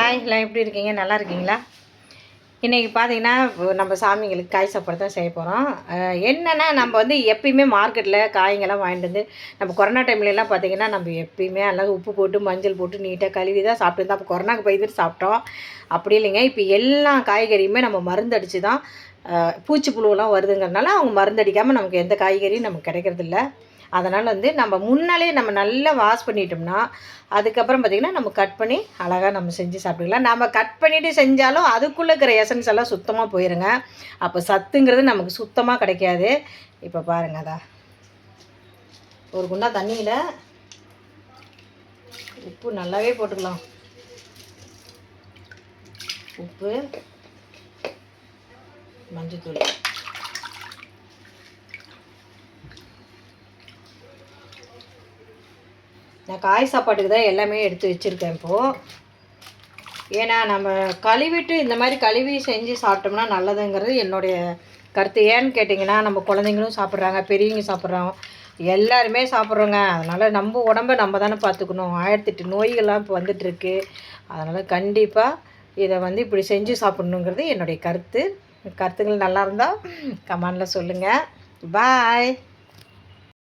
Hi, எல்லாம் எப்படி இருக்கீங்க? நல்லா இருக்கீங்களா? இன்றைக்கி பார்த்தீங்கன்னா நம்ம சாமிங்களுக்கு காய் சாப்பாடு தான் செய்ய போகிறோம். என்னென்னா நம்ம வந்து எப்பயுமே மார்க்கெட்டில் காய்ங்கெல்லாம் வாங்கிட்டு வந்து நம்ம கொரோனா டைம்லலாம் பார்த்தீங்கன்னா நம்ம எப்பயுமே எல்லாம் உப்பு போட்டு மஞ்சள் போட்டு நீட்டாக கழுவி தான் சாப்பிட்டு அப்போ கொரோனாக்கு பயந்துட்டு சாப்பிட்டோம். அப்படி இல்லைங்க, இப்போ எல்லா காய்கறியுமே நம்ம மருந்து அடித்து தான் பூச்சி புழுவெல்லாம் வருதுங்கிறதுனால அவங்க மருந்து அடிக்காமல் நமக்கு எந்த காய்கறியும் நமக்கு கிடைக்கிறதில்ல. அதனால் வந்து நம்ம முன்னாலே நம்ம நல்லா வாஷ் பண்ணிட்டோம்னா அதுக்கப்புறம் பார்த்திங்கன்னா நம்ம கட் பண்ணி அழகாக நம்ம செஞ்சு சாப்பிட்டுக்கலாம். நம்ம கட் பண்ணிவிட்டு செஞ்சாலும் அதுக்குள்ளே இருக்கிற எசன்ஸ் எல்லாம் சுத்தமாக போயிருங்க. அப்போ சத்துங்கிறது நமக்கு சுத்தமாக கிடைக்காது. இப்போ பாருங்கள், அதான் ஒரு குண்டா தண்ணியில் உப்பு நல்லாவே போட்டுக்கலாம். உப்பு, மஞ்சத்தூள், நான் காய் சாப்பாட்டுக்கு தான் எல்லாமே எடுத்து வச்சுருக்கேன் இப்போது. ஏன்னா நம்ம கழுவிட்டு இந்த மாதிரி கழுவி செஞ்சு சாப்பிட்டோம்னா நல்லதுங்கிறது என்னுடைய கருத்து. ஏன்னு கேட்டிங்கன்னா நம்ம குழந்தைங்களும் சாப்பிட்றாங்க, பெரியவங்க சாப்பிட்றாங்க, எல்லாருமே சாப்பிட்றோங்க. அதனால் நம்ம உடம்பை நம்ம தானே பார்த்துக்கணும். 1008 நோய்கள்லாம் இப்போ வந்துட்டுருக்கு. அதனால் கண்டிப்பாக இதை வந்து இப்படி செஞ்சு சாப்பிட்ணுங்கிறது என்னுடைய கருத்து. கருத்துக்கள் நல்லா இருந்தால் கமெண்டில் சொல்லுங்கள். பாய்.